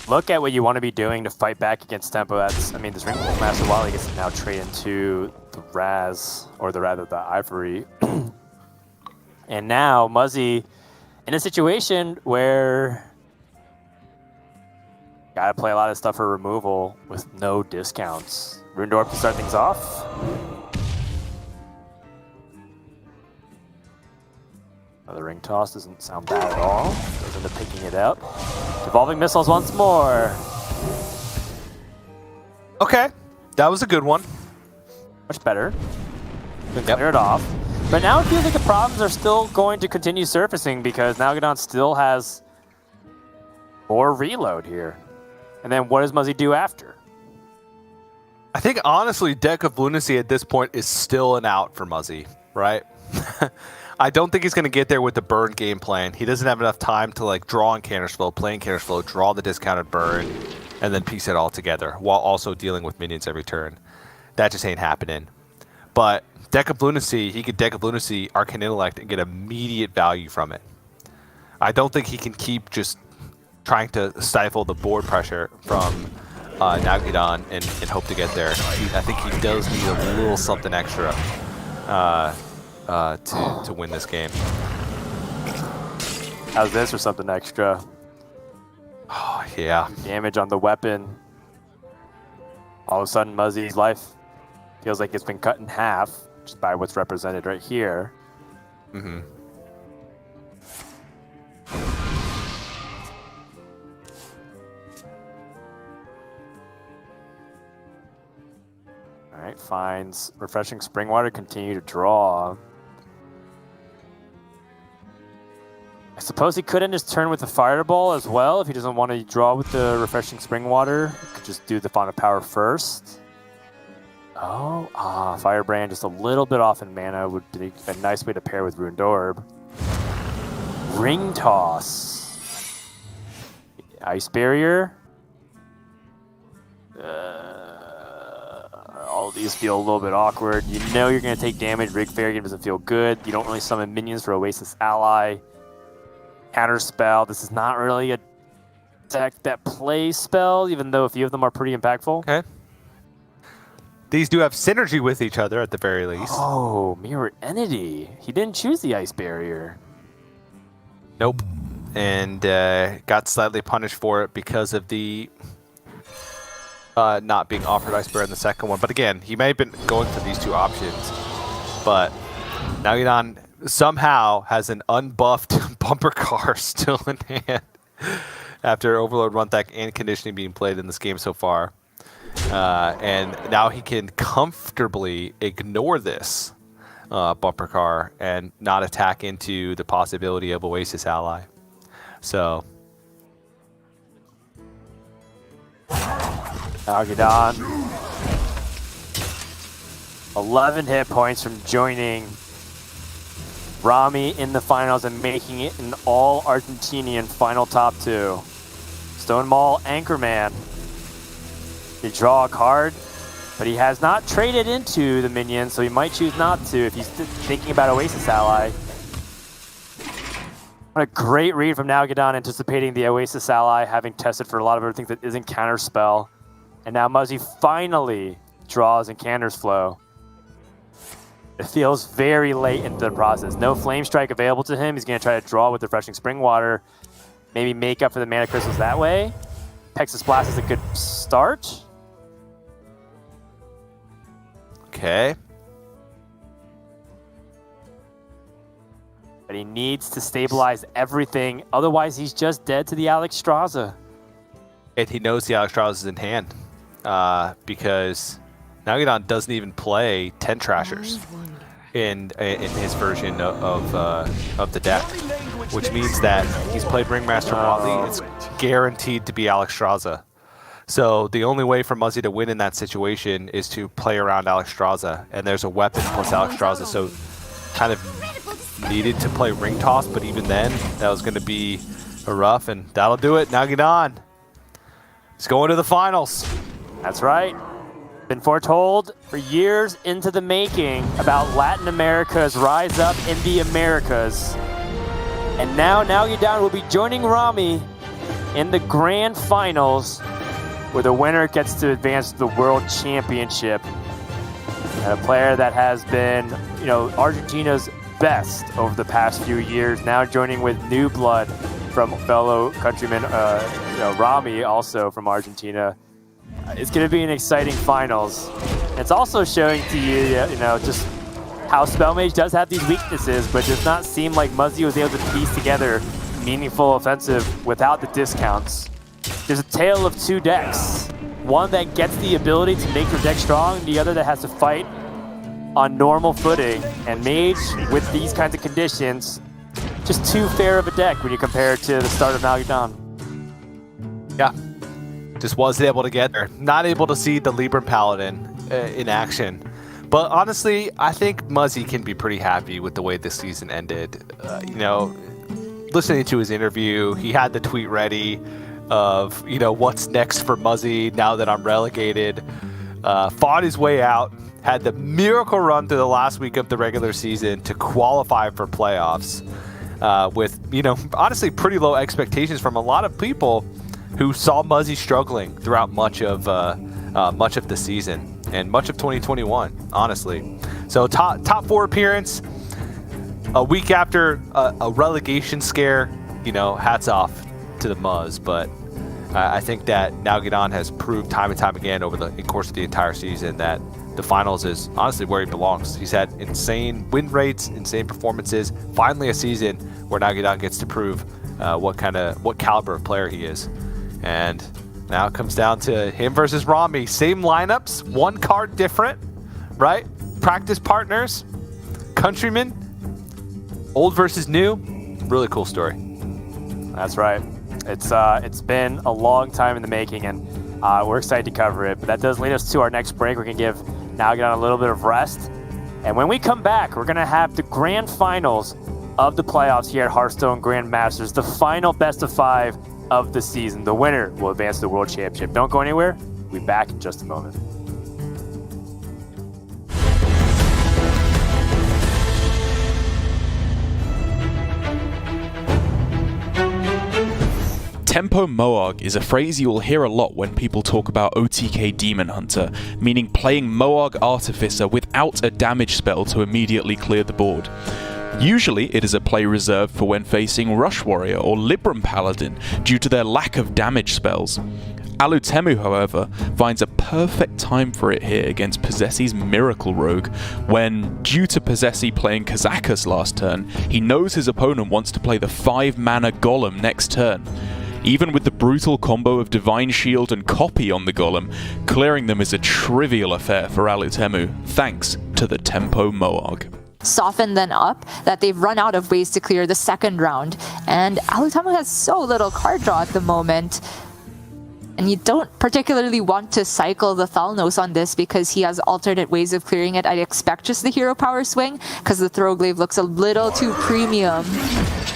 look at what you want to be doing to fight back against tempo, that's, I mean, this Ringmaster Wally gets to now trade into the Raz, or rather the Ivory. And now Muzzy in a situation where gotta play a lot of stuff for removal with no discounts. Rundorp to start things off. Another ring toss doesn't sound bad at all. Goes into picking it up. Devolving Missiles once more. Okay, that was a good one. Much better. Clear it off. But now it feels like the problems are still going to continue surfacing because Nalguidan still has more reload here. And then what does Muzzy do after? I think, honestly, Deck of Lunacy at this point is still an out for Muzzy, right? I don't think he's going to get there with the burn game plan. He doesn't have enough time to like draw on Canner's Flow, play in Canner's Flow, draw the discounted burn, and then piece it all together while also dealing with minions every turn. That just ain't happening. But Deck of Lunacy, he could Deck of Lunacy, Arcane Intellect, and get immediate value from it. I don't think he can keep just trying to stifle the board pressure from Nalguidan and hope to get there. I think he does need a little something extra to win this game. How's this for something extra? Oh, yeah. Damage on the weapon. All of a sudden, Muzzy's life feels like it's been cut in half just by what's represented right here. Mm-hmm. All right, finds Refreshing Spring Water, continue to draw. I suppose he could end his turn with the Fireball as well if he doesn't want to draw with the Refreshing Spring Water. He could just do the Font of Power first. Oh, Firebrand just a little bit off in mana would be a nice way to pair with Rundorb. Ring Toss. Ice Barrier. All of these feel a little bit awkward. You know you're going to take damage. Rig Farragon doesn't feel good. You don't really summon minions for Oasis Ally. Counter Spell. This is not really a deck that plays spell, even though a few of them are pretty impactful. Okay. These do have synergy with each other at the very least. Oh, Mirror Entity. He didn't choose the Ice Barrier. Nope. And got slightly punished for it because of the not being offered Ice Barrier in the second one. But again, he may have been going for these two options. But Nalguidan somehow has an unbuffed bumper car still in hand after Overload, Runthak, and Conditioning being played in this game so far. And now he can comfortably ignore this bumper car and not attack into the possibility of Oasis Ally. So Nalguidan. 11 hit points from joining Rami in the finals and making it an all-Argentinian final top two. Stone Mall Anchorman. He draw a card, but he has not traded into the minion, so he might choose not to if he's thinking about Oasis Ally. What a great read from Nalguidan, anticipating the Oasis Ally, having tested for a lot of other things that isn't Counterspell. And now Muzzy finally draws in Canner's Flow. It feels very late into the process. No Flame Strike available to him. He's going to try to draw with Refreshing Spring Water. Maybe make up for the mana crystals that way. Pexus Blast is a good start. okay. But he needs to stabilize everything. Otherwise, he's just dead to the Alex Straza. And he knows the Alexstrasza is in hand because Nalguidan doesn't even play 10 Trashers in his version of the deck. which means that he's played Ringmaster Wally. It's guaranteed to be Alexstrasza. So the only way for Muzzy to win in that situation is to play around Alexstrasza, and there's a weapon plus Alexstrasza, so kind of needed to play Ring Toss, but even then, that was going to be a rough, and that'll do it. Nalguidan is going to the finals. That's right. Been foretold for years into the making about Latin America's rise up in the Americas. And now Nalguidan will be joining Rami in the grand finals, where the winner gets to advance to the World Championship. And a player that has been, Argentina's best over the past few years, now joining with new blood from fellow countryman Rami, also from Argentina. It's going to be an exciting finals. It's also showing to you, just how Spellmage does have these weaknesses, but does not seem like Muzzy was able to piece together meaningful offensive without the discounts. There's a tale of two decks. One that gets the ability to make your deck strong, the other that has to fight on normal footing. And Mage, with these kinds of conditions, just too fair of a deck when you compare it to the start of Nalguidan. Yeah. Just wasn't able to get there. Not able to see the Libram Paladin in action. But honestly, I think Muzzy can be pretty happy with the way this season ended. Listening to his interview, he had the tweet ready of, what's next for Muzzy now that I'm relegated. Fought his way out, had the miracle run through the last week of the regular season to qualify for playoffs with, honestly pretty low expectations from a lot of people who saw Muzzy struggling throughout much of the season and much of 2021, honestly. So top 4 appearance, a week after a relegation scare, hats off to the Muzz. But I think that Nalguidan has proved time and time again over the course of the entire season that the finals is honestly where he belongs. He's had insane win rates, insane performances. Finally a season where Nalguidan gets to prove what caliber of player he is. And now it comes down to him versus Rami. Same lineups, one card different, right? Practice partners, countrymen, old versus new. Really cool story. That's right. It's been a long time in the making, and we're excited to cover it. But that does lead us to our next break. We're going to give Nalguidan a little bit of rest. And when we come back, we're going to have the grand finals of the playoffs here at Hearthstone Grandmasters, the final best of 5 of the season. The winner will advance to the World Championship. Don't go anywhere. We'll be back in just a moment. Tempo Moarg is a phrase you will hear a lot when people talk about OTK Demon Hunter, meaning playing Moarg Artificer without a damage spell to immediately clear the board. Usually it is a play reserved for when facing Rush Warrior or Libram Paladin due to their lack of damage spells. Alutemu, however, finds a perfect time for it here against Possessi's Miracle Rogue, when, due to Possessi playing Kazakus last turn, he knows his opponent wants to play the 5-mana Golem next turn. Even with the brutal combo of Divine Shield and Copy on the Golem, clearing them is a trivial affair for Alutemu, thanks to the Tempo Moarg. Soften then up that they've run out of ways to clear the second round, and Alutemu has so little card draw at the moment. And you don't particularly want to cycle the Thalnos on this because he has alternate ways of clearing it. I'd expect just the hero power swing because the Throwglaive looks a little too premium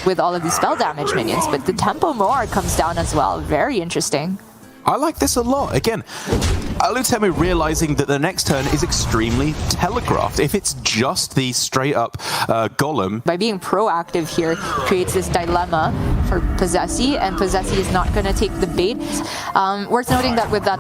with all of these spell damage minions. But the Tempo Moarg comes down as well. Very interesting. I like this a lot. Again, Alutemu realizing that the next turn is extremely telegraphed. If it's just the straight-up Golem... By being proactive here, creates this dilemma for Possessi, and Possessi is not going to take the bait. Worth noting that with that